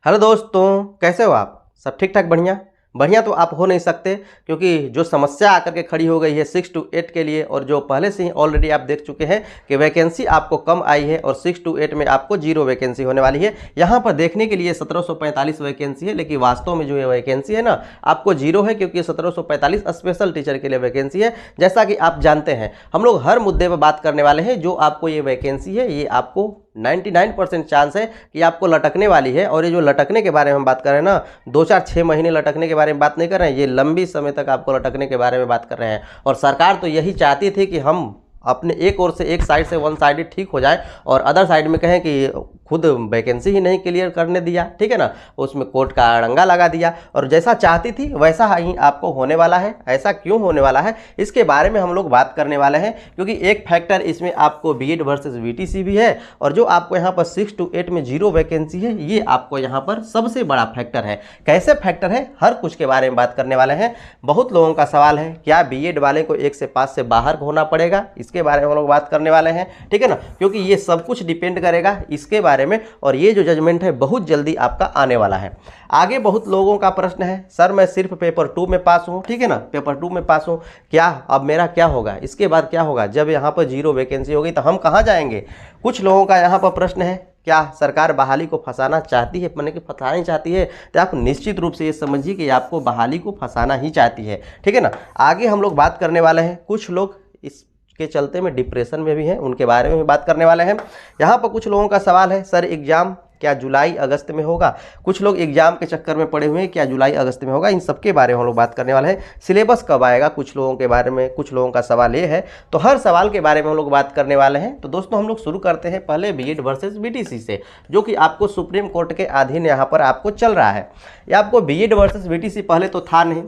Hello दोस्तों, कैसे हो आप? सब ठीक ठाक? बढ़िया बढ़िया तो आप हो नहीं सकते, क्योंकि जो समस्या आकर के खड़ी हो गई है 6 to 8 के लिए, और जो पहले से ही ऑलरेडी आप देख चुके हैं कि वैकेंसी आपको कम आई है और 6 to 8 में आपको 0 वैकेंसी होने वाली है। यहाँ पर देखने के लिए 1745 वैकेंसी है, लेकिन वास्तव में जो ये वैकेंसी है ना, आपको 0 है, क्योंकि 1745 स्पेशल टीचर के लिए वैकेंसी है। जैसा कि आप जानते हैं, हम लोग हर मुद्दे पर बात करने वाले हैं। जो आपको ये वैकेंसी है, ये आपको 99% चांस है कि आपको लटकने वाली है। और ये जो लटकने के बारे में हम बात कर रहे हैं ना, 2 4 6 महीने लटकने के बारे में बात नहीं कर रहे हैं, ये लंबी समय तक आपको लटकने के बारे में बात कर रहे हैं। और सरकार तो यही चाहती थी कि हम अपने एक ओर से, एक साइड से वन साइडेड ठीक हो जाए और अदर साइड में कहें कि खुद वैकेंसी ही नहीं क्लियर करने दिया, ठीक है ना, उसमें कोर्ट का अड़ंगा लगा दिया। और जैसा चाहती थी वैसा ही आपको होने वाला है। ऐसा क्यों होने वाला है, इसके बारे में हम लोग बात करने वाले हैं, क्योंकि एक फैक्टर इसमें आपको बीएड वर्सेस वीटीसी भी है, और जो आपको यहाँ पर 6 to 8 में 0 वैकेंसी है, ये आपको यहाँ पर सबसे बड़ा फैक्टर है। कैसे फैक्टर है, हर कुछ के बारे में बात करने वाले हैं। बहुत लोगों का सवाल है, क्या बीएड वाले को 1 से 5 से बाहर होना पड़ेगा? इसके बारे में हम लोग बात करने वाले हैं, ठीक है ना, क्योंकि ये सब कुछ डिपेंड करेगा इसके बारे में। और ये जो जजमेंट है बहुत जल्दी आपका आने वाला है। आगे बहुत लोगों का प्रश्न है, सर मैं सिर्फ पेपर 2 में पास हूँ, ठीक है ना, पेपर 2 में पास हूँ, क्या अब मेरा क्या होगा, इसके बाद क्या होगा? जब यहाँ पर 0 वैकेंसी होगी तो हम कहाँ जाएंगे? कुछ लोगों का यहाँ पर प्रश्न है, क्या सरकार बहाली को फंसाना चाहती है, मैंने कि फंसाना चाहती है? तो आप निश्चित रूप से ये समझिए कि आपको बहाली को फंसाना ही चाहती है, ठीक है ना। आगे हम लोग बात करने वाले हैं, कुछ लोग इस के चलते में डिप्रेशन में भी हैं, उनके बारे में भी बात करने वाले हैं। यहाँ पर कुछ लोगों का सवाल है, सर एग्जाम क्या जुलाई अगस्त में होगा? कुछ लोग एग्जाम के चक्कर में पड़े हुए हैं, क्या जुलाई अगस्त में होगा? इन सब के बारे में हम लोग बात करने वाले हैं। सिलेबस कब आएगा, कुछ लोगों के बारे में, कुछ लोगों का सवाल ये है। तो हर सवाल के बारे में हम लोग बात करने वाले हैं। तो दोस्तों, हम लोग शुरू करते हैं पहले बीएड वर्सेस बीटीसी से, जो कि आपको सुप्रीम कोर्ट के अधीन यहाँ पर आपको चल रहा है। ये आपको बीएड वर्सेस बीटीसी पहले तो था नहीं,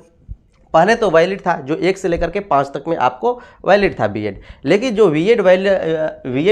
पहले तो वैलिड था, जो 1 से लेकर के 5 तक में आपको वैलिड था बीएड। लेकिन जो बीएड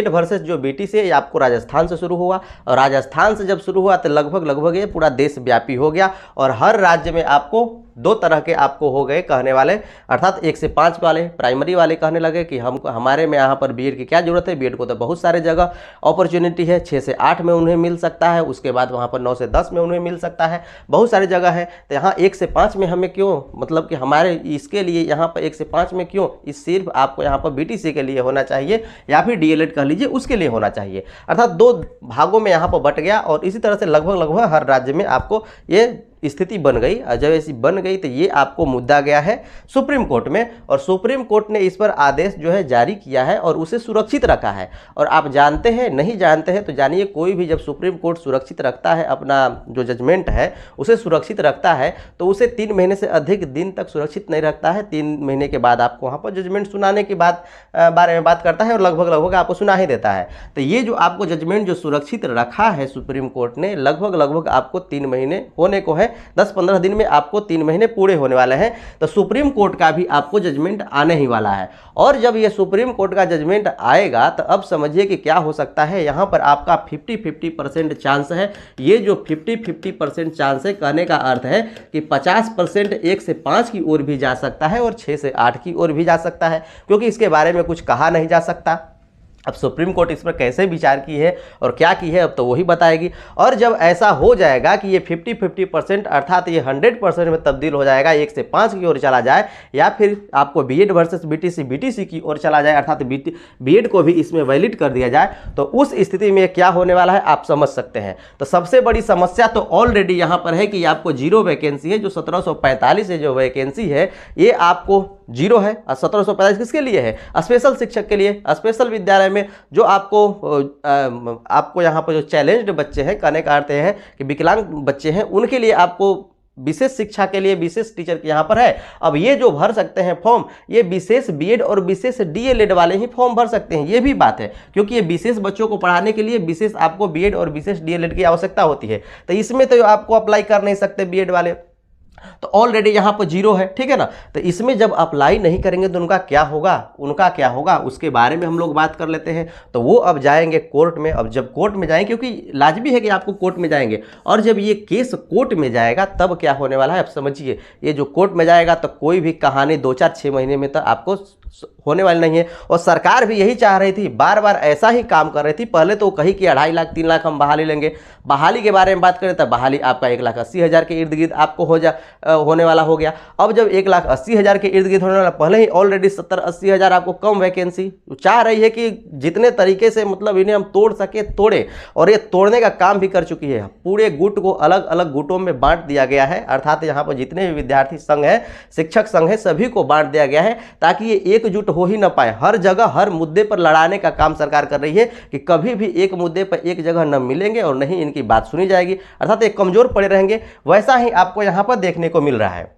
वर्सेस जो बीटीसी है, ये आपको राजस्थान से शुरू हुआ, और राजस्थान से जब शुरू हुआ तो लगभग ये पूरा देशव्यापी हो गया। और हर राज्य में आपको 2 तरह के आपको हो गए कहने वाले, अर्थात 1 से 5 वाले प्राइमरी वाले कहने लगे कि हमारे में यहाँ पर बीएड की क्या जरूरत है, बीएड को तो बहुत सारे जगह अपॉर्चुनिटी है, 6 से 8 में उन्हें मिल सकता है, उसके बाद वहाँ पर 9 से 10 में उन्हें मिल सकता है, बहुत सारी जगह है। तो यहाँ 1 से 5 में हमें क्यों, मतलब कि हमारे इसके लिए यहाँ पर 1 से 5 में क्यों, इस सिर्फ आपको यहाँ पर बीटीसी के लिए होना चाहिए, या फिर डीएलएड कह लीजिए उसके लिए होना चाहिए। अर्थात 2 भागों में यहाँ पर बट गया, और इसी तरह से लगभग हर राज्य में आपको ये स्थिति बन गई। जब ऐसी बन गई तो ये आपको मुद्दा गया है सुप्रीम कोर्ट में, और सुप्रीम कोर्ट ने इस पर आदेश जो है जारी किया है और उसे सुरक्षित रखा है। और आप जानते हैं, नहीं जानते हैं तो जानिए, कोई भी जब सुप्रीम कोर्ट सुरक्षित रखता है अपना जो जजमेंट है उसे सुरक्षित रखता है, तो उसे 3 महीने से अधिक दिन तक सुरक्षित नहीं रखता है। 3 महीने के बाद आपको वहाँ पर जजमेंट सुनाने की बारे में बात करता है, और लगभग आपको सुना ही देता है। तो ये जो आपको जजमेंट जो सुरक्षित रखा है सुप्रीम कोर्ट ने, लगभग आपको 3 महीने होने को है, 10-15 दिन में आपको 3 महीने पूरे होने वाले हैं। तो सुप्रीम कोर्ट का भी आपको जजमेंट आने ही वाला है। और जब ये सुप्रीम कोर्ट का जजमेंट आएगा तो अब समझिए कि क्या हो सकता है। यहाँ पर आपका 50-50% चांस है। ये जो 50-50% चांस है, कहने का अर्थ है कि 50% 1 से 5 की ओर भी जा सकता है और 6 से 8 की ओर भी जा सकता है, क्योंकि इसके बारे में कुछ कहा नहीं जा सकता। अब सुप्रीम कोर्ट इस पर कैसे विचार की है और क्या की है, अब तो वही बताएगी। और जब ऐसा हो जाएगा कि ये 50-50% अर्थात ये 100% में तब्दील हो जाएगा, 1 से 5 की ओर चला जाए, या फिर आपको बीएड वर्सेस बीटीसी की ओर चला जाए, अर्थात बीएड को भी इसमें वैलिड कर दिया जाए, तो उस स्थिति में क्या होने वाला है आप समझ सकते हैं। तो सबसे बड़ी समस्या तो ऑलरेडी यहाँ पर है कि आपको 0 वैकेंसी है। जो 1745 है जो वैकेंसी है, ये आपको 0 है। 1745 किसके लिए है? स्पेशल शिक्षक के लिए, स्पेशल विद्यालय में जो आपको यहाँ पर जो चैलेंज्ड बच्चे हैं, कहने का अर्थ है कि विकलांग बच्चे हैं, उनके लिए आपको विशेष शिक्षा के लिए विशेष टीचर के यहाँ पर है। अब ये जो भर सकते हैं फॉर्म, ये विशेष बीएड और विशेष डीएलएड वाले ही फॉर्म भर सकते हैं, ये भी बात है, क्योंकि ये विशेष बच्चों को पढ़ाने के लिए विशेष आपको बीएड और विशेष डीएलएड की आवश्यकता होती है। तो इसमें तो आपको अप्लाई कर नहीं सकते बीएड वाले, तो ऑलरेडी यहाँ पर जीरो है, ठीक है ना। तो इसमें जब अप्लाई नहीं करेंगे तो उनका क्या होगा उसके बारे में हम लोग बात कर लेते हैं। तो वो अब जाएंगे कोर्ट में। अब जब कोर्ट में जाएंगे, क्योंकि लाजमी है कि आपको कोर्ट में जाएंगे, और जब ये केस कोर्ट में जाएगा तब क्या होने वाला है, अब समझिए। ये जो कोर्ट में जाएगा तो कोई भी कहानी 2-4-6 महीने में तो आपको होने वाली नहीं है। और सरकार भी यही चाह रही थी, बार बार ऐसा ही काम कर रही थी। पहले तो कही कि 2.5 लाख 3 लाख हम बहाली लेंगे। बहाली के बारे में बात करें तो बहाली आपका 1,80,000 के इर्द गिर्द आपको होने वाला हो गया। अब जब 1,80,000 के इर्द गिर्द होने वाला, पहले ही ऑलरेडी 70-80 हज़ार आपको कम वैकेंसी चाह रही है कि जितने तरीके से मतलब इन्हें हम तोड़ सके तोड़े, और ये तोड़ने का काम भी कर चुकी है। पूरे गुट को अलग अलग गुटों में बांट दिया गया है, अर्थात यहाँ पर जितने भी विद्यार्थी संघ है, शिक्षक संघ है, सभी को बांट दिया गया है ताकि ये एकजुट हो ही ना पाए। हर जगह हर मुद्दे पर लड़ाने का काम सरकार कर रही है कि कभी भी एक मुद्दे पर एक जगह न मिलेंगे और नहीं इनकी बात सुनी जाएगी, अर्थात एक कमजोर पड़े रहेंगे। वैसा ही आपको यहाँ पर देखने को मिल रहा है।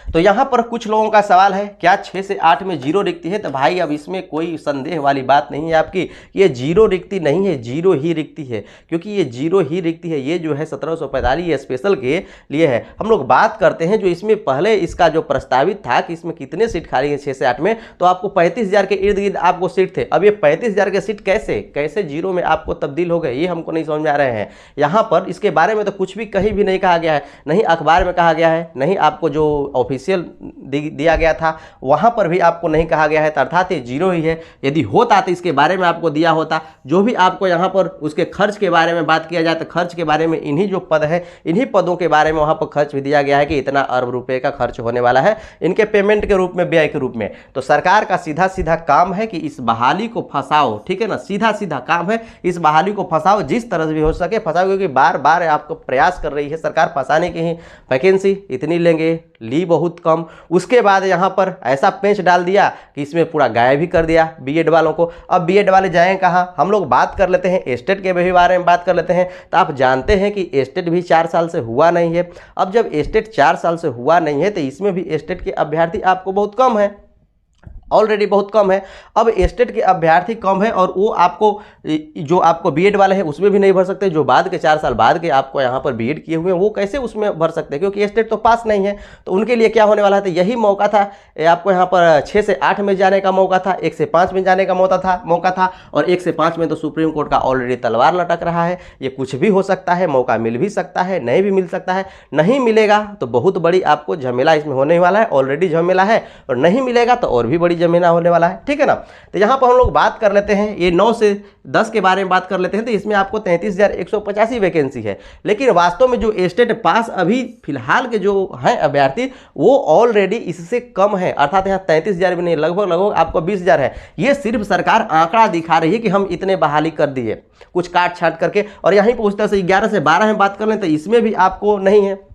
तो यहाँ पर कुछ लोगों का सवाल है, क्या 6 से 8 में जीरो रिक्ति है? तो भाई अब इसमें कोई संदेह वाली बात नहीं है आपकी, ये जीरो रिक्ति नहीं है, जीरो ही रिक्ति है। क्योंकि ये जीरो ही रिक्ति है। ये जो है 1745 ये स्पेशल के लिए है। हम लोग बात करते हैं जो इसमें पहले इसका जो प्रस्तावित था कि इसमें कितने सीट खाली है 6 से 8 में, तो आपको 35,000 के इर्द गिर्द आपको सीट थे। अब ये 35,000 के सीट कैसे जीरो में आपको तब्दील हो गए, ये हमको नहीं समझ में आ रहे हैं। यहाँ पर इसके बारे में तो कुछ भी कहीं भी नहीं कहा गया है, नहीं अखबार में कहा गया है, नहीं आपको जो ऑफिशियल दिया गया था वहां पर भी आपको नहीं कहा गया है। अर्थात ये जीरो ही है। यदि होता तो इसके बारे में आपको दिया होता। जो भी आपको यहां पर उसके खर्च के बारे में बात किया जाए तो खर्च के बारे में इन्हीं जो पद है, इन्हीं पदों के बारे में वहां पर खर्च भी दिया गया है कि इतना अरब रुपए का खर्च होने वाला है इनके पेमेंट के रूप में, व्यय के रूप में। तो सरकार का सीधा सीधा काम है कि इस बहाली को फंसाओ, ठीक है ना, सीधा सीधा काम है इस बहाली को फंसाओ, जिस तरह से भी हो सके फंसाओ। क्योंकि बार बार आपको प्रयास कर रही है सरकार फंसाने की ही, वैकेंसी इतनी लेंगे, ली बहुत कम। उसके बाद यहाँ पर ऐसा पेंच डाल दिया कि इसमें पूरा गायब भी कर दिया बीएड वालों को। अब बीएड वाले जाएं कहाँ? हम लोग बात कर लेते हैं एस्टेट के भी बारे में बात कर लेते हैं। तो आप जानते हैं कि एस्टेट भी 4 साल से हुआ नहीं है। अब जब एस्टेट 4 साल से हुआ नहीं है तो इसमें भी एस्टेट के अभ्यर्थी आपको बहुत कम है, ऑलरेडी बहुत कम है। अब एस्टेट के अभ्यर्थी कम है और वो आपको जो आपको बीएड वाले हैं उसमें भी नहीं भर सकते। जो बाद के 4 साल बाद के आपको यहाँ पर बीएड किए हुए हैं वो कैसे उसमें भर सकते हैं, क्योंकि एस्टेट तो पास नहीं है। तो उनके लिए क्या होने वाला है, तो यही मौका था आपको यहाँ पर 6 से 8 में जाने का मौका था, 1 से 5 में जाने का मौका था। और 1 से 5 में तो सुप्रीम कोर्ट का ऑलरेडी तलवार लटक रहा है। ये कुछ भी हो सकता है, मौका मिल भी सकता है, नहीं भी मिल सकता है। नहीं मिलेगा तो बहुत बड़ी आपको झमेला इसमें होने वाला है, ऑलरेडी झमेला है, और नहीं मिलेगा तो और भी बड़ी जमीना होने वाला है, ठीक है ना। तो यहाँ पर हम लोग बात कर लेते हैं ये 9 से 10 के बारे में बात कर लेते हैं। तो इसमें आपको 33,185 वैकेंसी है, लेकिन वास्तव में जो स्टेट पास अभी फिलहाल के जो हैं अभ्यर्थी वो ऑलरेडी इससे कम है। अर्थात यहाँ 33,000 भी नहीं, लगभग आपको 20,000 है। ये सिर्फ सरकार आंकड़ा दिखा रही है कि हम इतने बहाली कर दिए कुछ काट छाट करके। और यहीं पर उस तरह से 11 से 12 में बात कर लें तो इसमें भी आपको नहीं है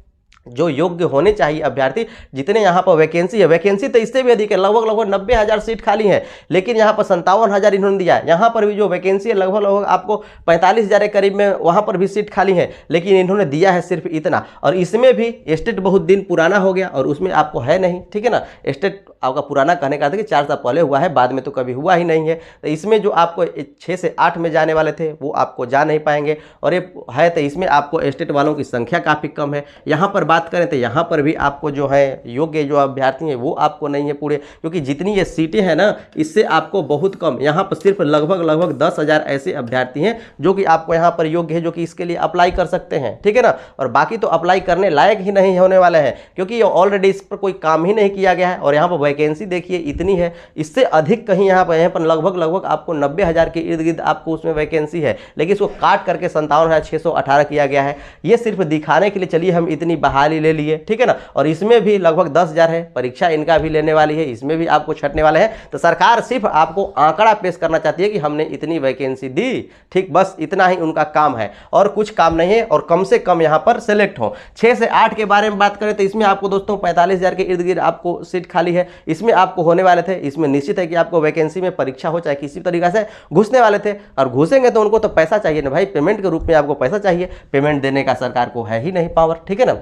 जो योग्य होने चाहिए अभ्यर्थी, जितने यहाँ पर वैकेंसी है। वैकेंसी तो इससे भी अधिक है, लगभग 90,000 सीट खाली है, लेकिन यहाँ पर 57,000 इन्होंने दिया। यहाँ पर भी जो वैकेंसी है लगभग आपको 45,000 के करीब में वहाँ पर भी सीट खाली है, लेकिन इन्होंने दिया है सिर्फ इतना। और इसमें भी स्टेट बहुत दिन पुराना हो गया और उसमें आपको है नहीं, ठीक है ना। स्टेट आपका पुराना कहने का था कि 4 साल पहले हुआ है, बाद में तो कभी हुआ ही नहीं है। तो इसमें जो आपको 6 से 8 में जाने वाले थे वो आपको जा नहीं पाएंगे। और ये है तो इसमें आपको स्टेट वालों की संख्या काफ़ी कम है। यहाँ पर बात करें तो यहाँ पर भी आपको जो है योग्य जो अभ्यर्थी हैं वो आपको नहीं है पूरे, क्योंकि जितनी ये सीटें हैं ना इससे आपको बहुत कम। यहाँ पर सिर्फ लगभग 10,000 ऐसे अभ्यर्थी हैं जो कि आपको यहाँ पर योग्य है, जो कि इसके लिए अप्लाई कर सकते हैं, ठीक है ना। और बाकी तो अप्लाई करने लायक ही नहीं होने वाले हैं, क्योंकि ऑलरेडी इस पर कोई काम ही नहीं किया गया है। और यहाँ पर वैकेंसी देखिए इतनी है, इससे अधिक कहीं यहाँ पर लगभग आपको 90,000 के इर्द गिर्द आपको उसमें वैकेंसी है, लेकिन इसको काट करके 57,618 किया गया है। ये सिर्फ दिखाने के लिए चलिए हम इतनी बहाली ले लिए, ठीक है ना। और इसमें भी लगभग 10,000 है, परीक्षा इनका भी लेने वाली है, इसमें भी आपको छटने वाले हैं। तो सरकार सिर्फ आपको आंकड़ा पेश करना चाहती है कि हमने इतनी वैकेंसी दी, ठीक, बस इतना ही उनका काम है और कुछ काम नहीं है। और कम से कम यहाँ पर सेलेक्ट हो। 6 से 8 के बारे में बात करें तो इसमें आपको दोस्तों 45,000 के इर्द गिर्द आपको सीट खाली है, इसमें आपको होने वाले थे। इसमें निश्चित है कि आपको वैकेंसी में परीक्षा हो चाहे किसी तरीके से घुसने वाले थे, और घुसेंगे तो उनको तो पैसा चाहिए ना भाई, पेमेंट के रूप में आपको पैसा चाहिए। पेमेंट देने का सरकार को है ही नहीं पावर, ठीक है ना।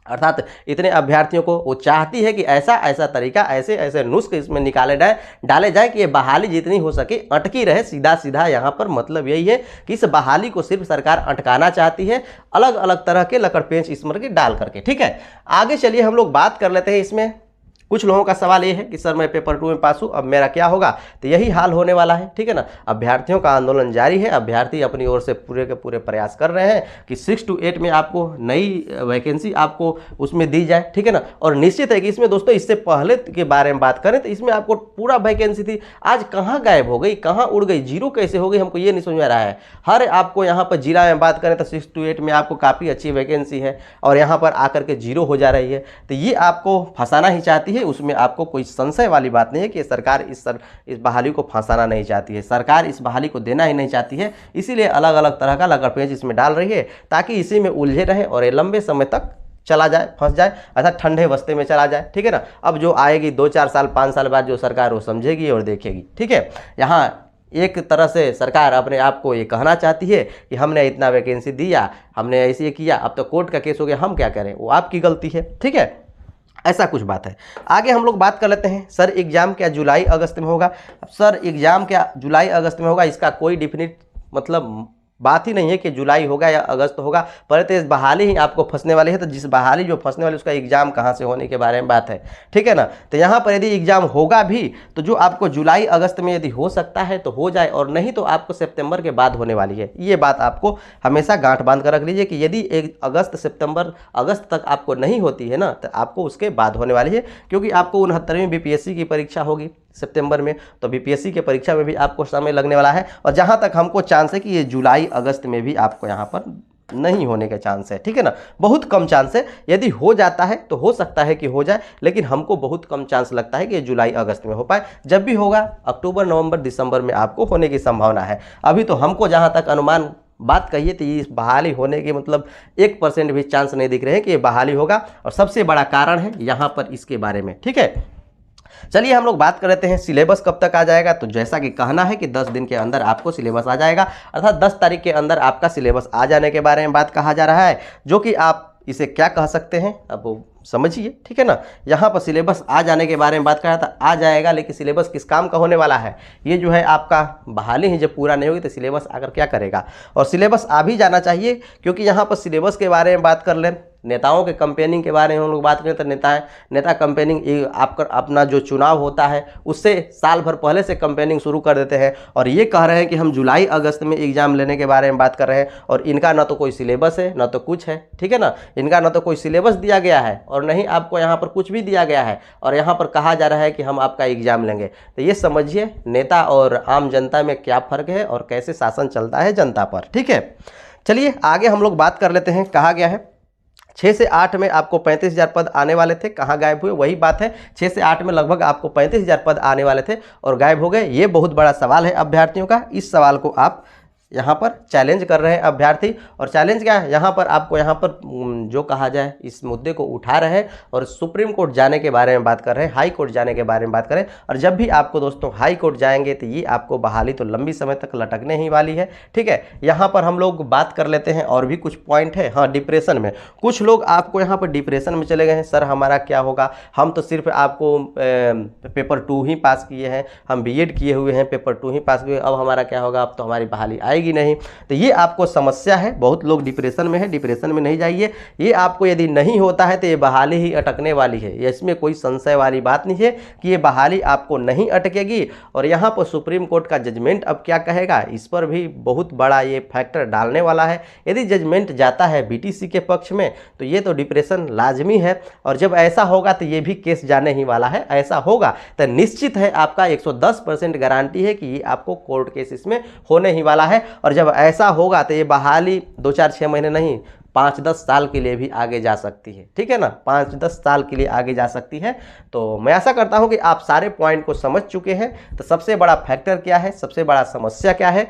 अर्थात इतने अभ्यर्थियों को वो चाहती है कि ऐसा ऐसा तरीका, ऐसे ऐसे नुस्खे इसमें डाले जाए कि ये बहाली जितनी हो सके अटकी रहे। सीधा सीधा यहाँ पर मतलब यही है कि इस बहाली को सिर्फ सरकार अटकाना चाहती है, अलग अलग तरह के लकड़पेंच इसमें के डाल करके। ठीक है, आगे चलिए हम लोग बात कर लेते हैं। इसमें कुछ लोगों का सवाल ये है कि सर मैं पेपर 2 में पास हूँ, अब मेरा क्या होगा? तो यही हाल होने वाला है। ठीक है ना, अभ्यर्थियों का आंदोलन जारी है। अभ्यर्थी अपनी ओर से पूरे के पूरे प्रयास कर रहे हैं कि 6 to 8 में आपको नई वैकेंसी आपको उसमें दी जाए। ठीक है ना, और निश्चित है कि इसमें दोस्तों इससे पहले के बारे में बात करें तो इसमें आपको पूरा वैकेंसी थी, आज कहाँ गायब हो गई, कहाँ उड़ गई, जीरो कैसे हो गई, हमको ये नहीं समझ में आ रहा है। हर आपको यहाँ पर जिला में बात करें तो 6 to 8 में आपको काफ़ी अच्छी वैकेंसी है और यहाँ पर आकर के जीरो हो जा रही है। तो ये आपको फंसाना ही चाहती है, उसमें आपको कोई संशय वाली बात नहीं है कि सरकार इस बहाली को फंसाना नहीं चाहती है। सरकार इस बहाली को देना ही नहीं चाहती है, इसीलिए अलग अलग तरह का लकड़पेंच इसमें डाल रही है ताकि इसी में उलझे रहे और ये लंबे समय तक चला जाए, फंस जाए, अर्थात ठंडे बस्ते में चला जाए। ठीक है ना, अब जो आएगी 2-4 साल 5 साल बाद जो सरकार वो समझेगी और देखेगी। ठीक है, यहाँ एक तरह से सरकार अपने आप को ये कहना चाहती है कि हमने इतना वैकेंसी दिया, हमने ऐसे किया, अब तो कोर्ट का केस हो गया, हम क्या करें, वो आपकी गलती है। ठीक है, ऐसा कुछ बात है। आगे हम लोग बात कर लेते हैं, सर एग्जाम क्या जुलाई अगस्त में होगा? अब सर एग्जाम क्या जुलाई अगस्त में होगा, इसका कोई डिफिनिट मतलब बात ही नहीं है कि जुलाई होगा या अगस्त होगा। पहले तो इस बहाली ही आपको फंसने वाली है, तो जिस बहाली जो फंसने वाली उसका एग्जाम कहाँ से होने के बारे में बात है। ठीक है ना, तो यहाँ पर यदि एग्जाम होगा भी तो जो आपको जुलाई अगस्त में यदि हो सकता है तो हो जाए, और नहीं तो आपको सितंबर के बाद होने वाली है। ये बात आपको हमेशा गांठ बांध कर रख लीजिए कि यदि अगस्त सितंबर अगस्त तक आपको नहीं होती है ना तो आपको उसके बाद होने वाली है, क्योंकि आपको 69वीं बीपीएससी की परीक्षा होगी सितंबर में, तो बीपीएससी के परीक्षा में भी आपको समय लगने वाला है। और जहां तक हमको चांस है कि ये जुलाई अगस्त में भी आपको यहां पर नहीं होने के चांस है। ठीक है ना, बहुत कम चांस है। यदि हो जाता है तो हो सकता है कि हो जाए, लेकिन हमको बहुत कम चांस लगता है कि ये जुलाई अगस्त में हो पाए। जब भी होगा अक्टूबर नवंबर दिसंबर में आपको होने की संभावना है। अभी तो हमको जहां तक अनुमान बात कहिए तो ये बहाली होने के मतलब 1% भी चांस नहीं दिख रहे हैं कि ये बहाली होगा, और सबसे बड़ा कारण है यहाँ पर इसके बारे में। ठीक है, चलिए हम लोग बात कर लेते हैं सिलेबस कब तक आ जाएगा। तो जैसा कि कहना है कि 10 दिन के अंदर आपको सिलेबस आ जाएगा, अर्थात 10 तारीख के अंदर आपका सिलेबस आ जाने के बारे में बात कहा जा रहा है, जो कि आप इसे क्या कह सकते हैं अब समझिए। ठीक है ना, यहाँ पर सिलेबस आ जाने के बारे में बात कर रहा था, आ जाएगा, लेकिन सिलेबस किस काम का होने वाला है? ये जो है आपका बहाली ही जब पूरा नहीं होगी तो सिलेबस आकर क्या करेगा? और सिलेबस आ भी जाना चाहिए, क्योंकि यहाँ पर सिलेबस के बारे में बात कर लें, नेताओं के कंपेनिंग के बारे में हम लोग बात करें तो नेता कंपेनिंग आपका अपना जो चुनाव होता है उससे साल भर पहले से कंपेनिंग शुरू कर देते हैं, और ये कह रहे हैं कि हम जुलाई अगस्त में एग्जाम लेने के बारे में बात कर रहे हैं, और इनका ना तो कोई सिलेबस है ना तो कुछ है। ठीक है ना, इनका ना तो कोई सिलेबस दिया गया है और नहीं आपको यहाँ पर कुछ भी दिया गया है, और यहाँ पर कहा जा रहा है कि हम आपका एग्जाम लेंगे। तो ये समझिए नेता और आम जनता में क्या फ़र्क है और कैसे शासन चलता है जनता पर। ठीक है, चलिए आगे हम लोग बात कर लेते हैं। कहा गया है 6 से 8 में आपको 35,000 पद आने वाले थे, कहाँ गायब हुए? वही बात है, 6 से 8 में लगभग आपको 35,000 पद आने वाले थे और गायब हो गए। ये बहुत बड़ा सवाल है अभ्यर्थियों का। इस सवाल को आप यहाँ पर चैलेंज कर रहे हैं अभ्यर्थी, और चैलेंज क्या है यहाँ पर आपको यहाँ पर जो कहा जाए इस मुद्दे को उठा रहे हैं और सुप्रीम कोर्ट जाने के बारे में बात कर रहे हैं, हाई कोर्ट जाने के बारे में बात करें। और जब भी आपको दोस्तों हाई कोर्ट जाएंगे तो ये आपको बहाली तो लंबी समय तक लटकने ही वाली है। ठीक है, यहाँ पर हम लोग बात कर लेते हैं और भी कुछ पॉइंट है। हाँ, डिप्रेशन में कुछ लोग आपको यहाँ पर डिप्रेशन में चले गए हैं, सर हमारा क्या होगा, हम तो सिर्फ आपको पेपर 2 ही पास किए हैं, हम बीएड किए हुए हैं, पेपर 2 ही पास किए, अब हमारा क्या होगा, अब तो हमारी बहाली आएगी नहीं। तो ये आपको समस्या है, बहुत लोग डिप्रेशन में है, डिप्रेशन में नहीं जाइए। ये आपको यदि नहीं होता है तो ये बहाली ही अटकने वाली है, इसमें कोई संशय वाली बात नहीं है कि ये बहाली आपको नहीं अटकेगी। और यहाँ पर सुप्रीम कोर्ट का जजमेंट अब क्या कहेगा, इस पर भी बहुत बड़ा ये फैक्टर डालने वाला है। यदि जजमेंट जाता है बीटीसी के पक्ष में तो ये तो डिप्रेशन लाजमी है, और जब ऐसा होगा तो ये भी केस जाने ही वाला है। ऐसा होगा तो निश्चित है आपका 110% गारंटी है कि ये आपको कोर्ट केस इसमें होने ही वाला है। और जब ऐसा होगा तो ये बहाली 2-4-6 महीने नहीं 5-10 साल के लिए भी आगे जा सकती है। ठीक है ना, 5-10 साल के लिए आगे जा सकती है। तो मैं आशा करता हूं कि आप सारे पॉइंट को समझ चुके हैं। तो सबसे बड़ा फैक्टर क्या है, सबसे बड़ा समस्या क्या है?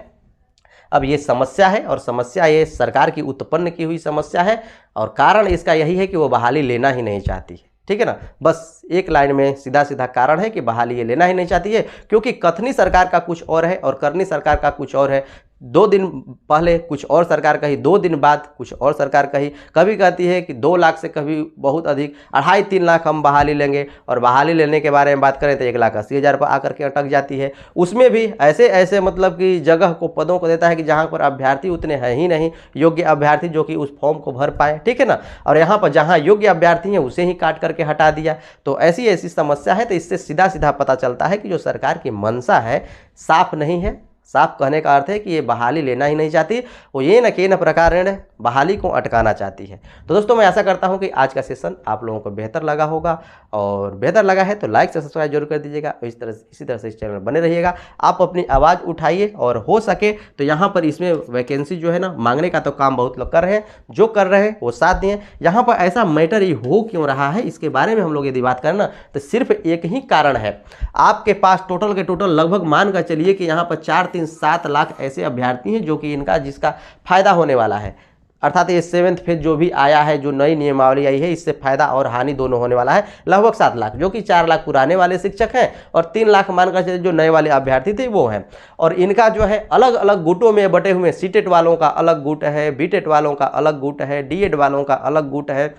अब ये समस्या है, और समस्या ये सरकार की उत्पन्न की हुई समस्या है, और कारण इसका यही है कि वो बहाली लेना ही नहीं चाहती है। ठीक है ना, बस एक लाइन में सीधा सीधा कारण है कि बहाली ये लेना ही नहीं चाहती है, क्योंकि कथनी सरकार का कुछ और है और करनी सरकार का कुछ और है। 2 दिन पहले कुछ और सरकार कही, 2 दिन बाद कुछ और सरकार कही। कभी कहती है कि 2 लाख से कभी बहुत अधिक 2.5-3 लाख हम बहाली लेंगे, और बहाली लेने के बारे में बात करें तो 1,80,000 पर आकर के अटक जाती है। उसमें भी ऐसे ऐसे मतलब कि जगह को, पदों को देता है कि जहाँ पर अभ्यर्थी उतने हैं ही नहीं, योग्य अभ्यर्थी जो कि उस फॉर्म को भर पाए, ठीक है ना। और यहाँ पर जहाँ योग्य अभ्यर्थी हैं उसे ही काट करके हटा दिया। तो ऐसी ऐसी समस्या है। तो इससे सीधा सीधा पता चलता है कि जो सरकार की मंशा है साफ नहीं है। साफ कहने का अर्थ है कि ये बहाली लेना ही नहीं चाहती, वो ये न कि न प्रकारेण बहाली को अटकाना चाहती है। तो दोस्तों मैं आशा करता हूं कि आज का सेशन आप लोगों को बेहतर लगा होगा, और बेहतर लगा है तो लाइक से सब्सक्राइब जरूर कर दीजिएगा। इसी तरह से इस चैनल में बने रहिएगा। आप अपनी आवाज़ उठाइए, और हो सके तो यहाँ पर इसमें वैकेंसी जो है ना, मांगने का तो काम बहुत लोग कर रहे हैं, जो कर रहे हैं वो साथ दें। यहाँ पर ऐसा मैटर ही हो क्यों रहा है, इसके बारे में हम लोग यदि बात करें ना, तो सिर्फ एक ही कारण है। आपके पास टोटल के टोटल लगभग मान कर चलिए कि यहाँ पर 4-3-7 लाख ऐसे अभ्यर्थी हैं जो कि जिसका फायदा होने वाला है। अर्थात ये 7th फेज जो भी आया है, जो नई नियमावली आई है, इससे फायदा और हानि दोनों होने वाला है। लगभग 7 लाख, जो कि 4 लाख पुराने वाले शिक्षक हैं, और 3 लाख मानकर चलिए जो नए वाले अभ्यर्थी थे वो हैं। और इनका जो है अलग अलग गुटों में बटे हुए, सीटेट वालों का अलग गुट है, बीटेट वालों का अलग गुट है, डीएड वालों का अलग गुट है।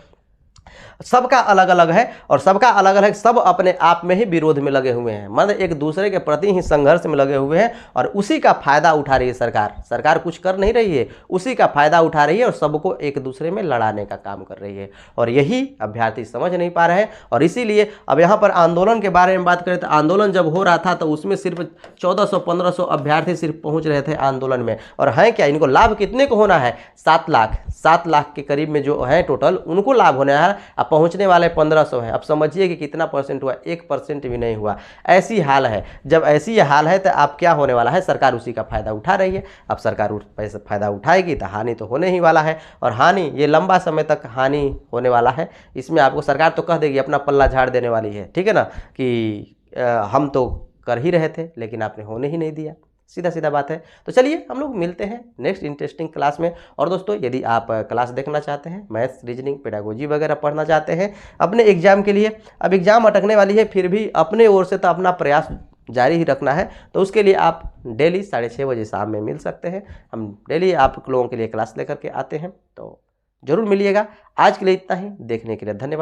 सबका अलग अलग है, और सबका अलग अलग, सब अपने आप में ही विरोध में लगे हुए हैं, मतलब एक दूसरे के प्रति ही संघर्ष में लगे हुए हैं, और उसी का फायदा उठा रही है सरकार। सरकार कुछ कर नहीं रही है, उसी का फायदा उठा रही है, और सबको एक दूसरे में लड़ाने का काम कर रही है। और यही अभ्यर्थी समझ नहीं पा रहे हैं। और इसीलिए अब यहाँ पर आंदोलन के बारे में बात करें तो आंदोलन जब हो रहा था तो उसमें सिर्फ 1400-1500 अभ्यर्थी सिर्फ पहुँच रहे थे आंदोलन में। और हैं क्या, इनको लाभ कितने को होना है? 7 लाख के करीब में जो है टोटल, उनको लाभ होना है। अब पहुंचने वाले 1500 हैं। अब समझिए कि कितना परसेंट हुआ, 1% भी नहीं हुआ। ऐसी हाल है। जब ऐसी हाल है तो आप क्या होने वाला है, सरकार उसी का फायदा उठा रही है। अब सरकार पैसे फायदा उठाएगी तो हानि तो होने ही वाला है, और हानि ये लंबा समय तक हानि होने वाला है। इसमें आपको सरकार तो कह देगी, अपना पल्ला झाड़ देने वाली है, ठीक है ना, कि हम तो कर ही रहे थे लेकिन आपने होने ही नहीं दिया। सीधा सीधा बात है। तो चलिए हम लोग मिलते हैं नेक्स्ट इंटरेस्टिंग क्लास में। और दोस्तों यदि आप क्लास देखना चाहते हैं, मैथ्स, रीजनिंग, पेडागोजी वगैरह पढ़ना चाहते हैं अपने एग्जाम के लिए, अब एग्जाम अटकने वाली है, फिर भी अपने ओर से तो अपना प्रयास जारी ही रखना है। तो उसके लिए आप डेली 6:30 बजे शाम में मिल सकते हैं। हम डेली आप लोगों के लिए क्लास लेकर के आते हैं, तो ज़रूर मिलिएगा। आज के लिए इतना ही। देखने के लिए धन्यवाद।